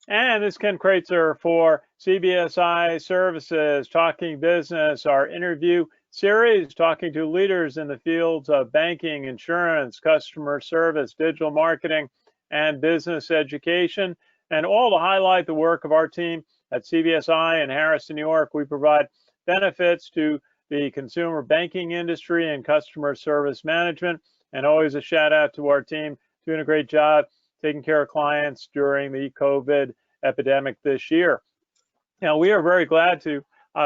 And this is Ken Kraetzer for CBSI Services, Talking Business, our interview series, talking to leaders in the fields of banking, insurance, customer service, digital marketing, and business education, and all to highlight the work of our team at CBSI in Harrison, New York. We provide benefits to the consumer banking industry and customer service management, and always a shout out to our team doing a great job taking care of clients during the COVID epidemic this year. Now, we are very glad to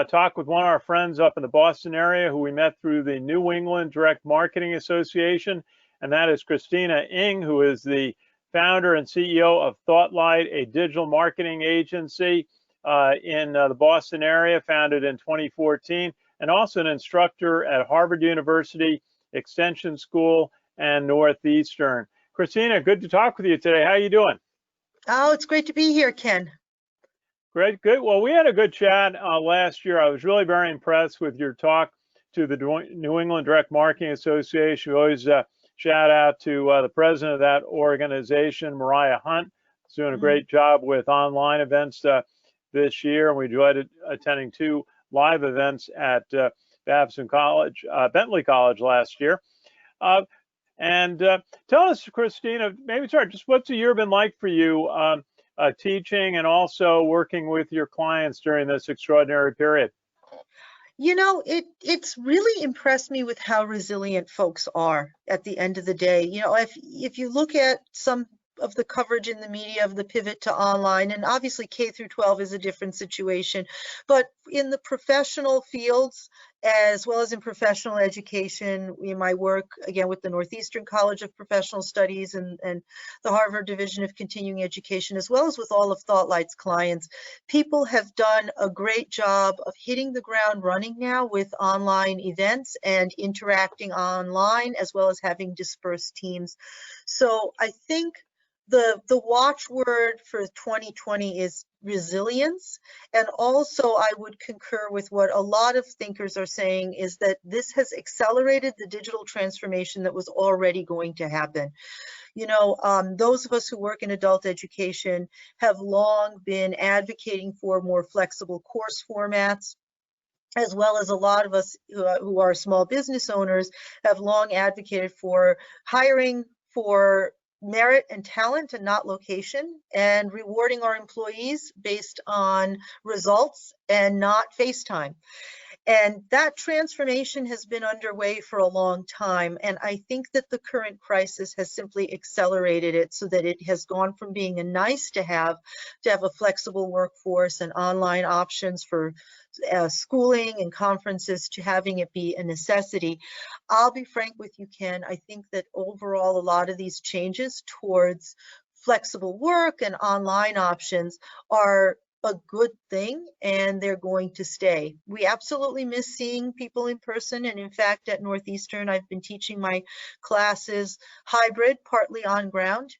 talk with one of our friends up in the Boston area who we met through the New England Direct Marketing Association, and that is Christina Inge, who is the founder and CEO of Thoughtlight, a digital marketing agency in the Boston area, founded in 2014, and also an instructor at Harvard University Extension School and Northeastern. Christina, good to talk with you today. How are you doing? Oh, it's great to be here, Ken. Great, good. Well, we had a good chat last year. I was really very impressed with your talk to the New England Direct Marketing Association. We always shout out to the president of that organization, Mariah Hunt. She's doing a great job with online events this year. We enjoyed attending 2 live events at Babson College, Bentley College last year. And tell us, Christina, maybe start, just what's the year been like for you teaching and also working with your clients during this extraordinary period? You know, it's really impressed me with how resilient folks are at the end of the day. You know, if you look at some of the coverage in the media of the pivot to online, and obviously K through 12 is a different situation, but in the professional fields, as well as in professional education, in my work, again, with the Northeastern College of Professional Studies and the Harvard Division of Continuing Education, as well as with all of Thoughtlight's clients, people have done a great job of hitting the ground running now with online events and interacting online, as well as having dispersed teams. So I think the watchword for 2020 is resilience. And also I would concur with what a lot of thinkers are saying, is that this has accelerated the digital transformation that was already going to happen. You know, those of us who work in adult education have long been advocating for more flexible course formats, as well as a lot of us who are small business owners have long advocated for hiring for merit and talent and not location, and rewarding our employees based on results and not face time. And that transformation has been underway for a long time. And I think that the current crisis has simply accelerated it, so that it has gone from being a nice to have a flexible workforce and online options for schooling and conferences, to having it be a necessity. I'll be frank with you, Ken, I think that overall a lot of these changes towards flexible work and online options are a good thing, and they're going to stay. We absolutely miss seeing people in person, and in fact at Northeastern I've been teaching my classes hybrid, partly on ground,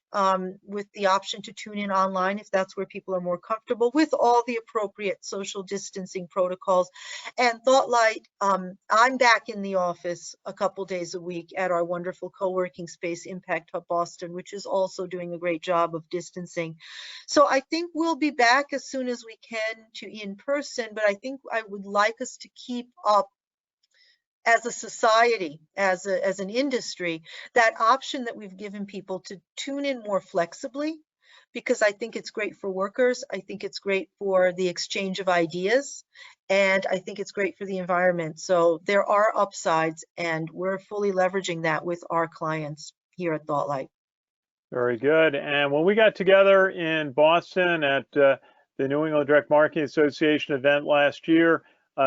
with the option to tune in online if that's where people are more comfortable, with all the appropriate social distancing protocols. And Thoughtlight, I'm back in the office a couple days a week at our wonderful co-working space, Impact Hub Boston, which is also doing a great job of distancing. So I think we'll be back as soon as we can to in person, but I think I would like us to keep up as a society, as an industry, that option that we've given people to tune in more flexibly, because I think it's great for workers. I think it's great for the exchange of ideas, and I think it's great for the environment. So there are upsides, and we're fully leveraging that with our clients here at Thoughtlight. Very good. And when we got together in Boston at the New England Direct Marketing Association event last year,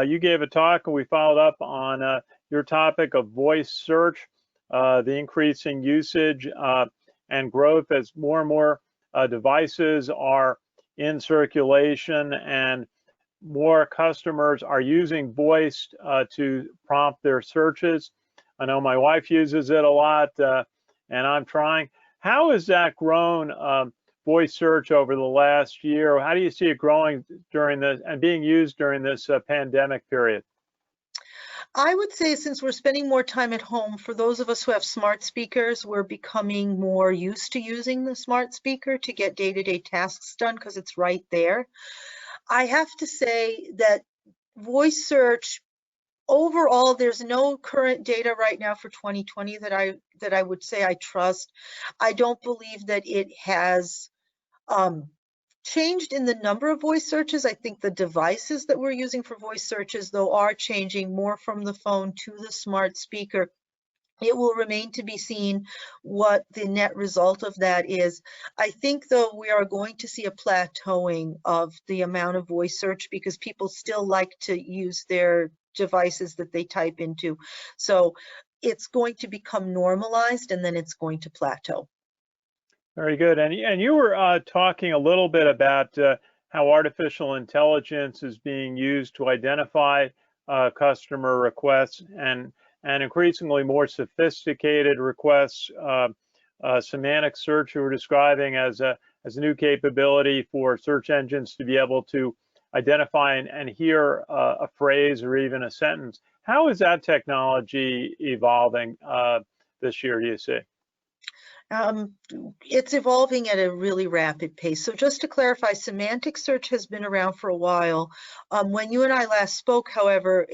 you gave a talk, and we followed up on your topic of voice search, the increasing usage and growth as more and more devices are in circulation, and more customers are using voice to prompt their searches. I know my wife uses it a lot, and I'm trying. How has that grown, voice search, over the last year? How do you see it growing during this and being used during this pandemic period? I would say since we're spending more time at home, for those of us who have smart speakers, we're becoming more used to using the smart speaker to get day-to-day tasks done because it's right there. I have to say that voice search overall, there's no current data right now for 2020 that I would say I trust. I don't believe that it has changed in the number of voice searches. I think the devices that we're using for voice searches, though, are changing more from the phone to the smart speaker. It will remain to be seen what the net result of that is. I think, though, we are going to see a plateauing of the amount of voice search because people still like to use their devices that they type into. So it's going to become normalized and then it's going to plateau. Very good. And you were talking a little bit about how artificial intelligence is being used to identify customer requests and increasingly more sophisticated requests. Semantic search you were describing as a new capability for search engines to be able to identify and hear a phrase or even a sentence. How is that technology evolving this year, do you see? It's evolving at a really rapid pace. So just to clarify, semantic search has been around for a while. When you and I last spoke, however,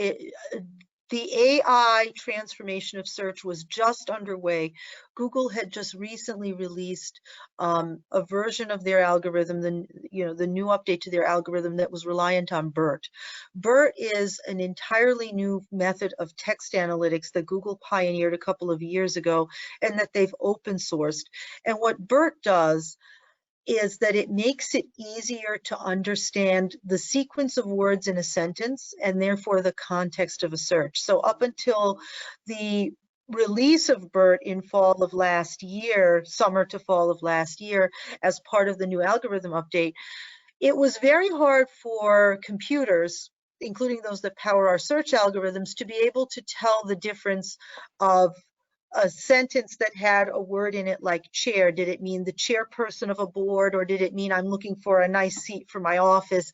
the AI transformation of search was just underway. Google had just recently released a version of their algorithm, the new update to their algorithm that was reliant on BERT. BERT is an entirely new method of text analytics that Google pioneered a couple of years ago and that they've open sourced. And what BERT does is that it makes it easier to understand the sequence of words in a sentence and therefore the context of a search. So up until the release of BERT in fall of last year, summer to fall of last year, as part of the new algorithm update, it was very hard for computers, including those that power our search algorithms, to be able to tell the difference of a sentence that had a word in it like chair. Did it mean the chairperson of a board, or did it mean I'm looking for a nice seat for my office?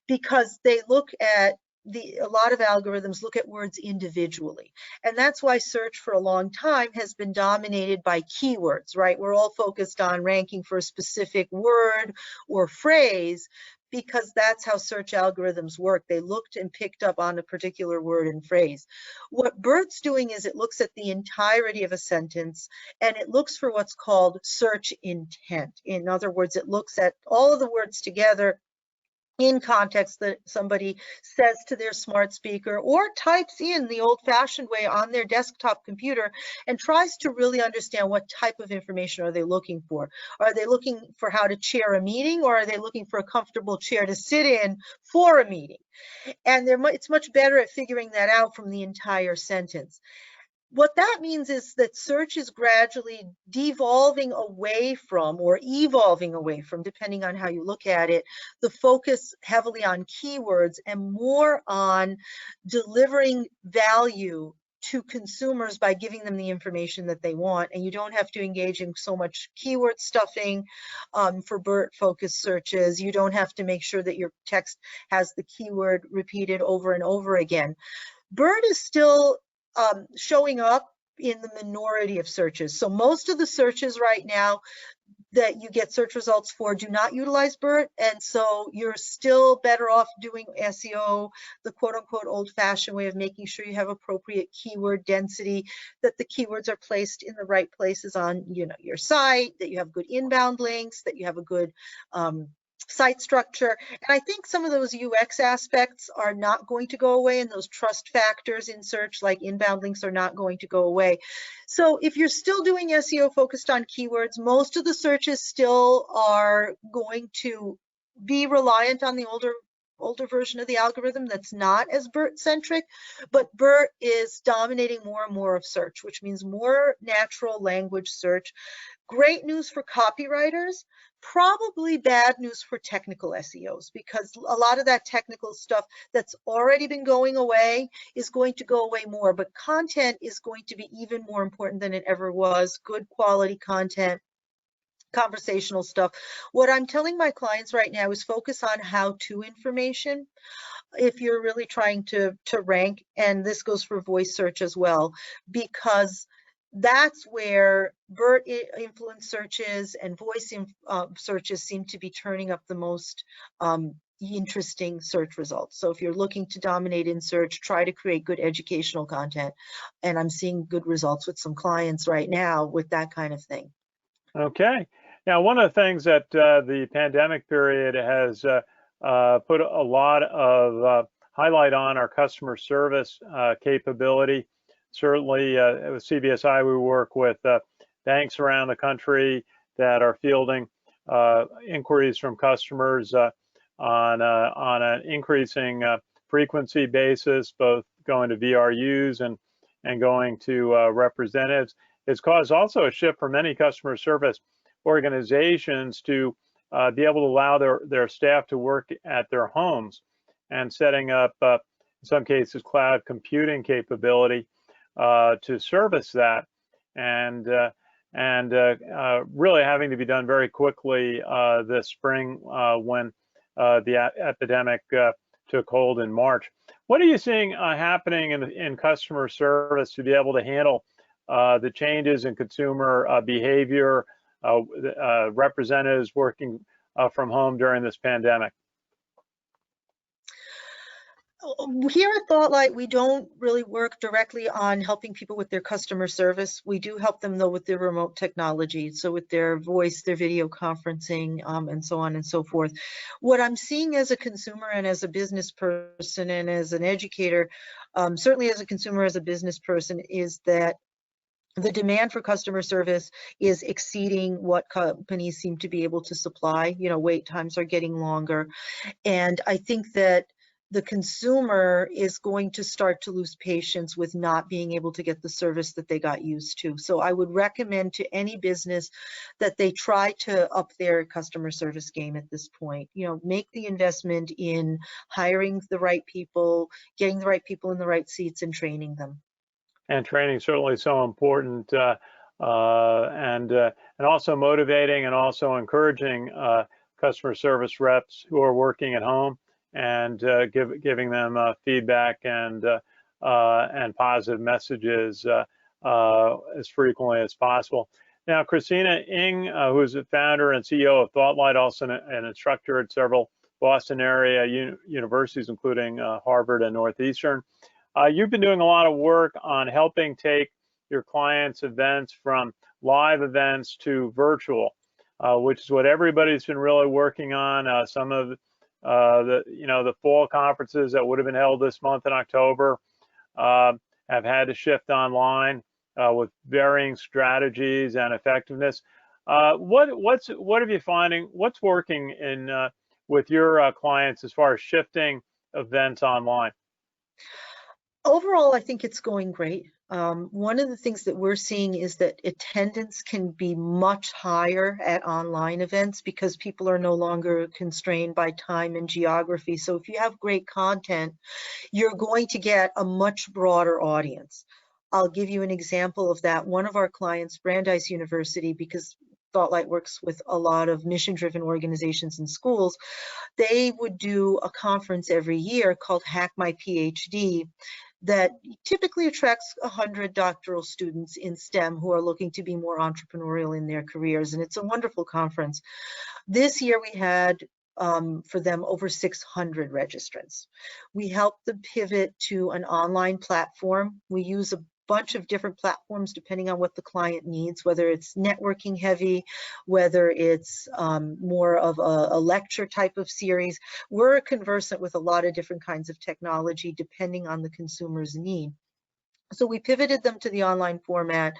Because they look at a lot of algorithms look at words individually. And that's why search for a long time has been dominated by keywords, right? We're all focused on ranking for a specific word or phrase, because that's how search algorithms work. They looked and picked up on a particular word and phrase. What BERT's doing is it looks at the entirety of a sentence and it looks for what's called search intent. In other words, it looks at all of the words together in context that somebody says to their smart speaker or types in the old-fashioned way on their desktop computer and tries to really understand what type of information are they looking for. Are they looking for how to chair a meeting, or are they looking for a comfortable chair to sit in for a meeting? And it's much better at figuring that out from the entire sentence. What that means is that search is gradually devolving away from, or evolving away from, depending on how you look at it, the focus heavily on keywords and more on delivering value to consumers by giving them the information that they want. And you don't have to engage in so much keyword stuffing for BERT-focused searches. You don't have to make sure that your text has the keyword repeated over and over again. BERT is still showing up in the minority of searches. So most of the searches right now that you get search results for do not utilize BERT, and so you're still better off doing SEO, the quote-unquote old-fashioned way of making sure you have appropriate keyword density, that the keywords are placed in the right places on your site, that you have good inbound links, that you have a good site structure. And I think some of those UX aspects are not going to go away, and those trust factors in search like inbound links are not going to go away. So if you're still doing SEO focused on keywords, most of the searches still are going to be reliant on the older version of the algorithm that's not as BERT centric, but BERT is dominating more and more of search, which means more natural language search. Great news for copywriters, probably bad news for technical SEOs, because a lot of that technical stuff that's already been going away is going to go away more, but content is going to be even more important than it ever was. Good quality content conversational stuff. What I'm telling my clients right now is focus on how-to information if you're really trying to rank, and this goes for voice search as well, because that's where BERT influence searches and voice searches seem to be turning up the most interesting search results. So if you're looking to dominate in search, try to create good educational content. And I'm seeing good results with some clients right now with that kind of thing. Okay. Now, one of the things that the pandemic period has put a lot of highlight on our customer service capability. Certainly, with CBSI, we work with banks around the country that are fielding inquiries from customers on an increasing frequency basis, both going to VRUs and going to representatives. It's caused also a shift for many customer service organizations to be able to allow their staff to work at their homes, and setting up, in some cases, cloud computing capability to service that, and really having to be done very quickly this spring when the epidemic took hold in March. What are you seeing happening in customer service to be able to handle the changes in consumer behavior, representatives working from home during this pandemic? Here at Thoughtlight, we don't really work directly on helping people with their customer service. We do help them, though, with their remote technology, so with their voice, their video conferencing, and so on and so forth. What I'm seeing as a consumer and as a business person and as an educator, certainly as a consumer, as a business person, is that the demand for customer service is exceeding what companies seem to be able to supply. You know, wait times are getting longer. And I think that the consumer is going to start to lose patience with not being able to get the service that they got used to. So I would recommend to any business that they try to up their customer service game at this point. You know, make the investment in hiring the right people, getting the right people in the right seats, and training them. And training certainly so important, and also motivating and also encouraging customer service reps who are working at home, and giving them feedback and positive messages as frequently as possible. Now, Christina Inge, who is the founder and CEO of Thoughtlight, also an instructor at several Boston area universities, including Harvard and Northeastern. You've been doing a lot of work on helping take your clients' events from live events to virtual, which is what everybody's been really working on. Some of the fall conferences that would have been held this month in October have had to shift online with varying strategies and effectiveness. What are you finding? What's working with your clients as far as shifting events online? Overall, I think it's going great. One of the things that we're seeing is that attendance can be much higher at online events because people are no longer constrained by time and geography. So if you have great content, you're going to get a much broader audience. I'll give you an example of that. One of our clients, Brandeis University, because Thoughtlight works with a lot of mission-driven organizations and schools, they would do a conference every year called Hack My PhD that typically attracts 100 doctoral students in STEM who are looking to be more entrepreneurial in their careers, and it's a wonderful conference. This year we had for them over 600 registrants. We helped them pivot to an online platform. We use a bunch of different platforms depending on what the client needs, whether it's networking heavy, whether it's more of a lecture type of series. We're conversant with a lot of different kinds of technology depending on the consumer's need. So we pivoted them to the online format,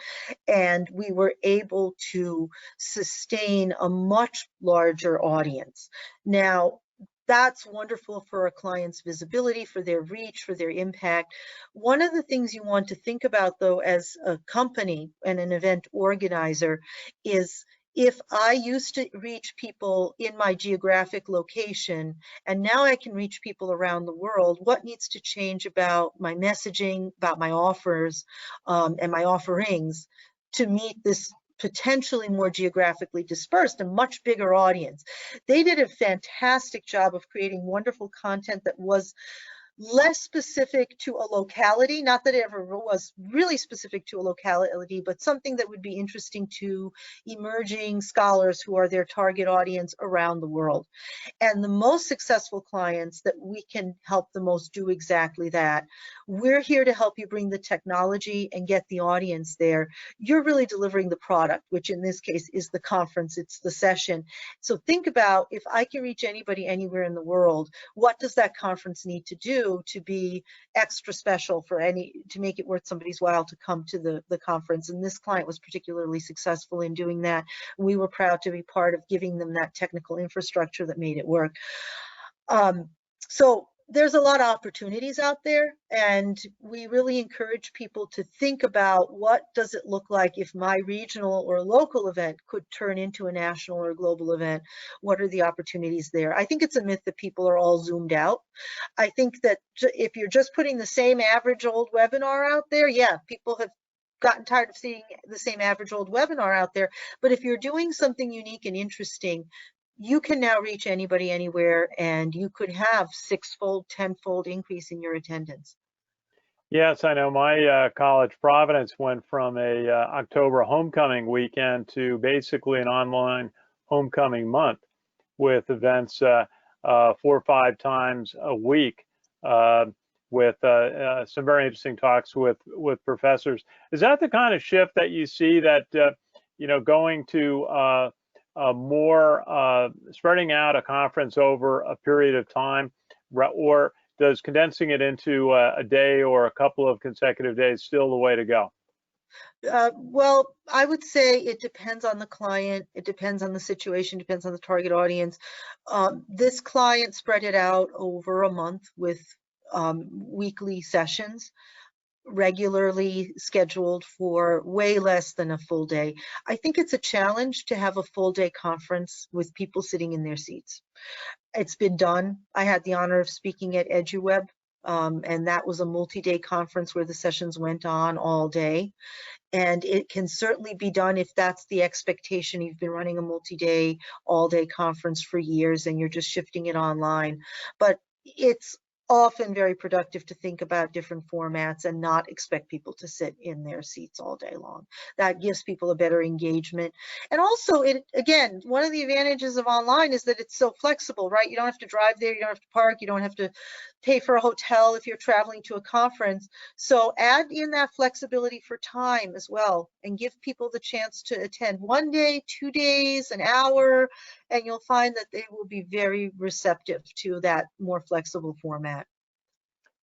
and we were able to sustain a much larger audience. Now, that's wonderful for our clients' visibility, for their reach, for their impact. One of the things you want to think about, though, as a company and an event organizer is, if I used to reach people in my geographic location and now I can reach people around the world, what needs to change about my messaging, about my offers, and my offerings to meet this potentially more geographically dispersed, a much bigger audience. They did a fantastic job of creating wonderful content that was less specific to a locality, not that it ever was really specific to a locality, but something that would be interesting to emerging scholars who are their target audience around the world. And the most successful clients that we can help the most do exactly that. We're here to help you bring the technology and get the audience there. You're really delivering the product, which in this case is the conference, it's the session. So think about, if I can reach anybody anywhere in the world, what does that conference need to do to be extra special to make it worth somebody's while to come to the conference? And this client was particularly successful in doing that. We were proud to be part of giving them that technical infrastructure that made it work. So there's a lot of opportunities out there, and we really encourage people to think about, what does it look like if my regional or local event could turn into a national or global event? What are the opportunities there? I think it's a myth that people are all zoomed out. I think that if you're just putting the same average old webinar out there, yeah, people have gotten tired of seeing the same average old webinar out there. But if you're doing something unique and interesting, you can now reach anybody anywhere, and you could have 6-fold, 10-fold increase in your attendance. Yes, I know my college, Providence, went from a October homecoming weekend to basically an online homecoming month with events 4 or 5 times a week, with some very interesting talks with professors. Is that the kind of shift that you see, that going to more spreading out a conference over a period of time, or does condensing it into a day or a couple of consecutive days still the way to go? Well, I would say it depends on the client, it depends on the situation, depends on the target audience. This client spread it out over a month with weekly sessions, regularly scheduled for way less than a full day. I think it's a challenge to have a full day conference with people sitting in their seats. It's been done. I had the honor of speaking at EduWeb, and that was a multi-day conference where the sessions went on all day. And it can certainly be done if that's the expectation. You've been running a multi-day, all-day conference for years and you're just shifting it online. But it's often very productive to think about different formats and not expect people to sit in their seats all day long. That gives people a better engagement. And also, again, one of the advantages of online is that it's so flexible, right? You don't have to drive there, you don't have to park, you don't have to pay for a hotel if you're traveling to a conference. So add in that flexibility for time as well, and give people the chance to attend 1 day, 2 days, an hour, and you'll find that they will be very receptive to that more flexible format.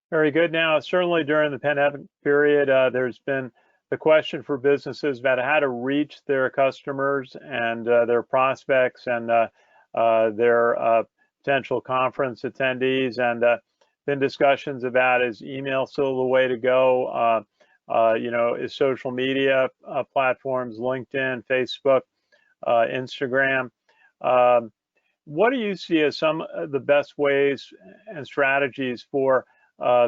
Very good. Now, certainly during the pandemic period, there's been the question for businesses about how to reach their customers and their prospects and their potential conference attendees, and been discussions about, is email still the way to go? Is social media platforms, LinkedIn, Facebook, Instagram? What do you see as some of the best ways and strategies for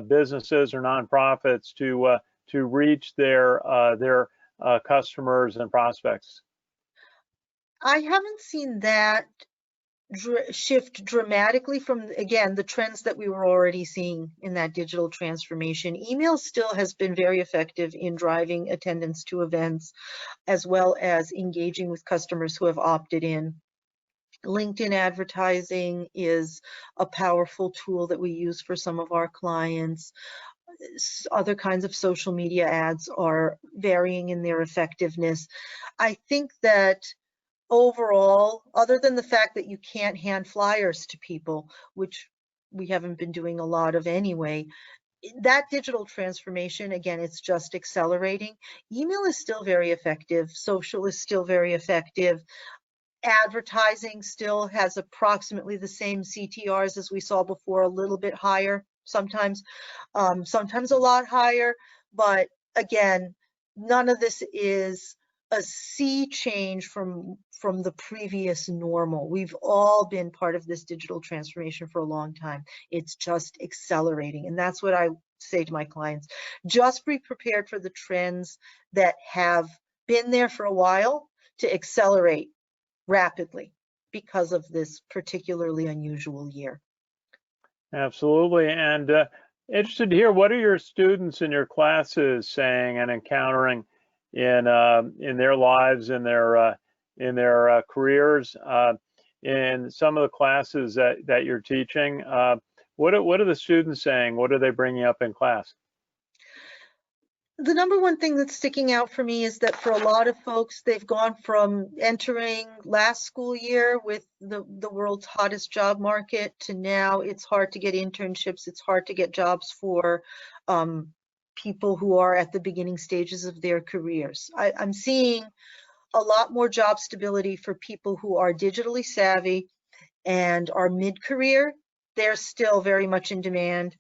businesses or nonprofits to reach their customers and prospects? I haven't seen that shift dramatically from, again, the trends that we were already seeing in that digital transformation. Email still has been very effective in driving attendance to events, as well as engaging with customers who have opted in. LinkedIn advertising is a powerful tool that we use for some of our clients. Other kinds of social media ads are varying in their effectiveness. I think that overall, other than the fact that you can't hand flyers to people, which we haven't been doing a lot of anyway, that digital transformation, again, it's just accelerating. Email is still very effective. Social is still very effective. Advertising still has approximately the same CTRs as we saw before, a little bit higher, sometimes a lot higher. But again, none of this is a sea change from the previous normal. We've all been part of this digital transformation for a long time. It's just accelerating. And that's what I say to my clients. Just be prepared for the trends that have been there for a while, to accelerate rapidly because of this particularly unusual year. Absolutely. And interested to hear, what are your students in your classes saying and encountering in their lives, in their careers, in some of the classes that you're teaching? What are the students saying? What are they bringing up in class? The number one thing that's sticking out for me is that for a lot of folks, they've gone from entering last school year with the world's hottest job market to now it's hard to get internships, it's hard to get jobs for people who are at the beginning stages of their careers. I'm seeing a lot more job stability for people who are digitally savvy and are mid-career. They're still very much in demand.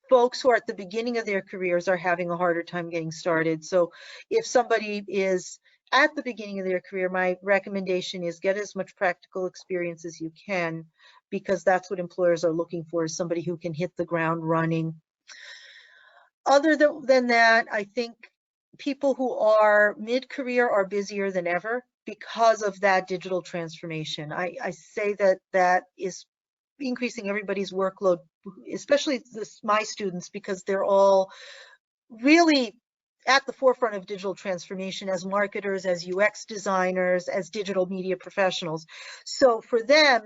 Folks who are at the beginning of their careers are having a harder time getting started. So if somebody is at the beginning of their career, my recommendation is get as much practical experience as you can, because that's what employers are looking for, is somebody who can hit the ground running. Other than that, I think people who are mid-career are busier than ever because of that digital transformation. I say that is increasing everybody's workload, especially my students, because they're all really at the forefront of digital transformation as marketers, as UX designers, as digital media professionals. So for them,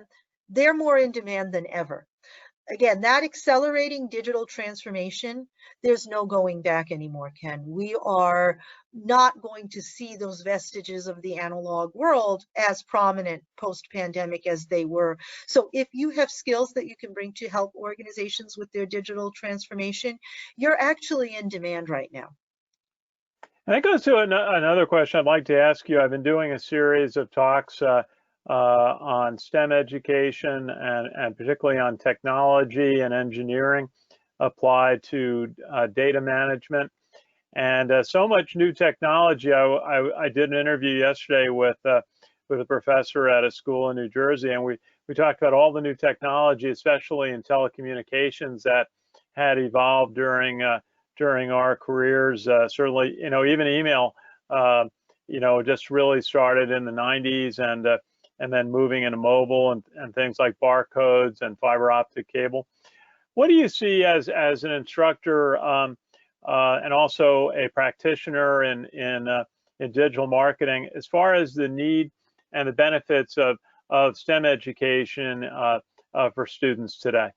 they're more in demand than ever. Again, that accelerating digital transformation, there's no going back anymore, Ken. We are not going to see those vestiges of the analog world as prominent post-pandemic as they were. So if you have skills that you can bring to help organizations with their digital transformation, you're actually in demand right now. And that goes to another question I'd like to ask you. I've been doing a series of talks on STEM education and particularly on technology and engineering applied to data management. And so much new technology. I did an interview yesterday with a professor at a school in New Jersey, and we talked about all the new technology, especially in telecommunications, that had evolved during our careers. Certainly, even email, just really started in the 90s, and then moving into mobile and things like barcodes and fiber optic cable. What do you see as an instructor and also a practitioner in digital marketing, as far as the need and the benefits of STEM education for students today?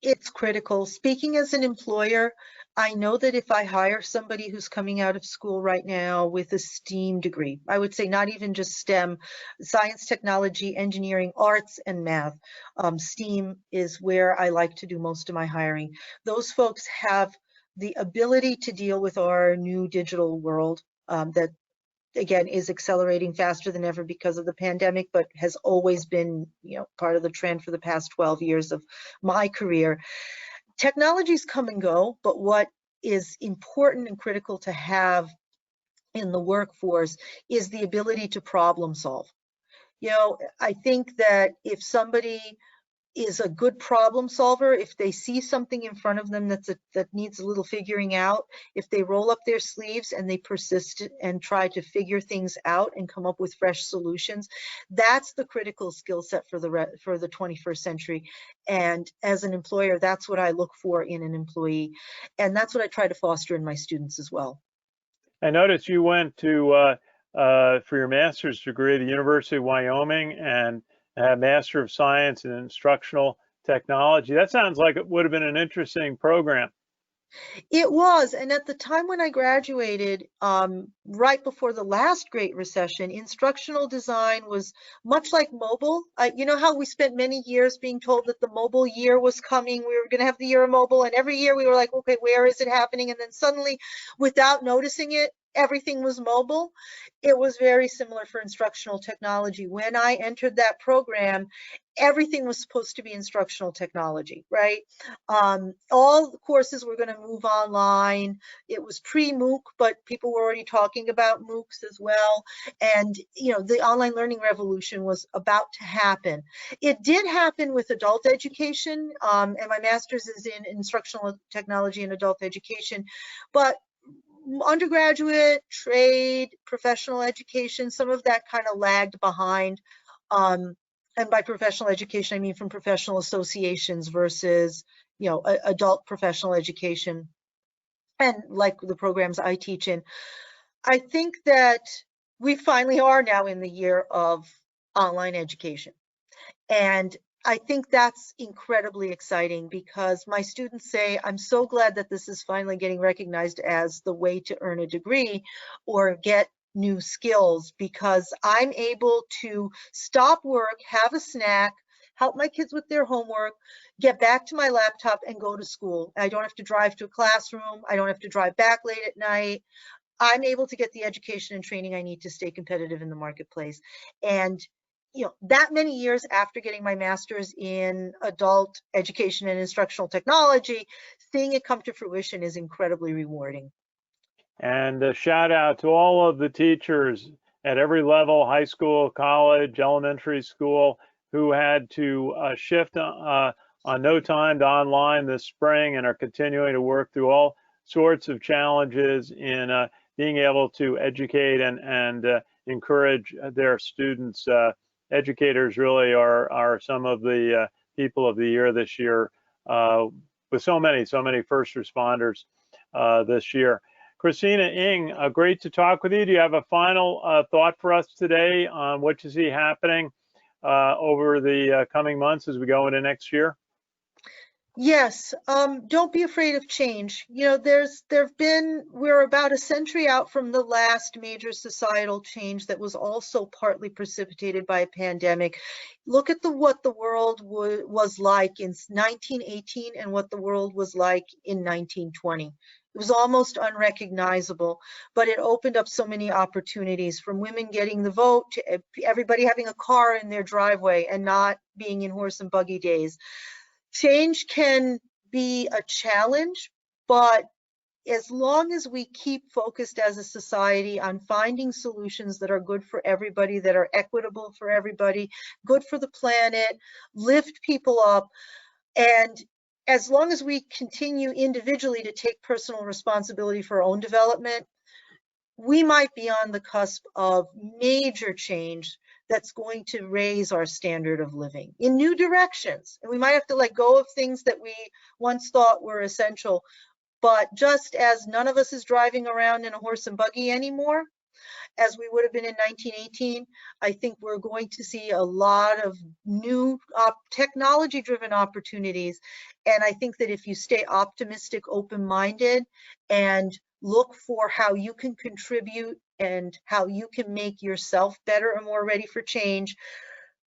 It's critical. Speaking as an employer, I know that if I hire somebody who's coming out of school right now with a STEAM degree, I would say not even just STEM, science, technology, engineering, arts, and math. STEAM is where I like to do most of my hiring. Those folks have the ability to deal with our new digital world that, again, is accelerating faster than ever because of the pandemic, but has always been, part of the trend for the past 12 years of my career. Technologies come and go, but what is important and critical to have in the workforce is the ability to problem solve. I think that if somebody is a good problem solver, if they see something in front of them that needs a little figuring out, if they roll up their sleeves and they persist and try to figure things out and come up with fresh solutions, that's the critical skill set for the 21st century. And as an employer, that's what I look for in an employee, and that's what I try to foster in my students as well. I noticed you went to for your master's degree, the University of Wyoming, and Master of Science in Instructional Technology. That sounds like it would have been an interesting program. It was, and at the time when I graduated, right before the last Great Recession, instructional design was much like mobile. You know how we spent many years being told that the mobile year was coming, we were going to have the year of mobile, and every year we were like, okay, where is it happening? And then suddenly, without noticing it, everything was mobile. It was very similar for instructional technology. When I entered that program, everything was supposed to be instructional technology, right? All the courses were going to move online. It was pre-MOOC, but people were already talking about MOOCs as well. And, the online learning revolution was about to happen. It did happen with adult education, and my master's is in instructional technology and adult education. But undergraduate, trade, professional education, some of that kind of lagged behind. And by professional education, I mean from professional associations versus, adult professional education, and like the programs I teach in. I think that we finally are now in the year of online education. And I think that's incredibly exciting because my students say, I'm so glad that this is finally getting recognized as the way to earn a degree or get new skills, because I'm able to stop work, have a snack, help my kids with their homework, get back to my laptop and go to school. I don't have to drive to a classroom. I don't have to drive back late at night. I'm able to get the education and training I need to stay competitive in the marketplace. And that many years after getting my master's in adult education and instructional technology, seeing it come to fruition is incredibly rewarding. And a shout out to all of the teachers at every level, high school, college, elementary school, who had to shift on no time to online this spring and are continuing to work through all sorts of challenges in being able to educate and encourage their students. Educators really are some of the people of the year this year, with so many first responders this year. Christina Inge, great to talk with you. Do you have a final thought for us today on what you see happening over the coming months as we go into next year? Yes, don't be afraid of change. We're about a century out from the last major societal change that was also partly precipitated by a pandemic. Look at what the world was like in 1918 and what the world was like in 1920. It was almost unrecognizable, but it opened up so many opportunities, from women getting the vote to everybody having a car in their driveway and not being in horse and buggy days. Change can be a challenge, but as long as we keep focused as a society on finding solutions that are good for everybody, that are equitable for everybody, good for the planet, lift people up, and as long as we continue individually to take personal responsibility for our own development, we might be on the cusp of major change that's going to raise our standard of living in new directions. And we might have to let go of things that we once thought were essential. But just as none of us is driving around in a horse and buggy anymore, as we would have been in 1918, I think we're going to see a lot of new technology-driven opportunities. And I think that if you stay optimistic, open-minded, and look for how you can contribute and how you can make yourself better and more ready for change,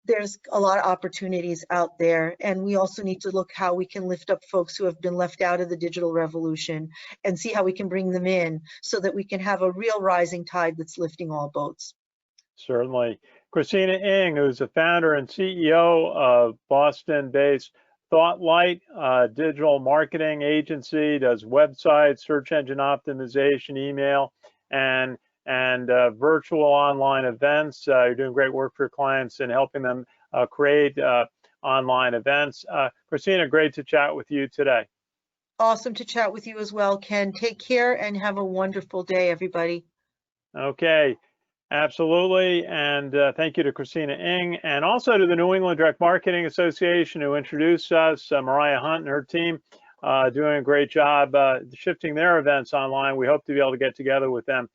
there's a lot of opportunities out there. And we also need to look how we can lift up folks who have been left out of the digital revolution and see how we can bring them in so that we can have a real rising tide that's lifting all boats. Certainly. Christina Inge, who's the founder and CEO of Boston-based Thoughtlight, digital marketing agency, does websites, search engine optimization, email, and virtual online events. You're doing great work for your clients and helping them create online events. Christina, great to chat with you today. Awesome to chat with you as well, Ken. Take care and have a wonderful day, everybody. Okay. Absolutely, and thank you to Christina Inge, and also to the New England Direct Marketing Association, who introduced us, Mariah Hunt and her team, doing a great job shifting their events online. We hope to be able to get together with them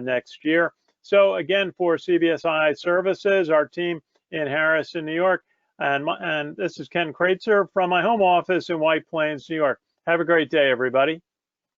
next year. So again, for CBSI Services, our team in Harrison, New York, and this is Ken Kraetzer from my home office in White Plains, New York. Have a great day, everybody.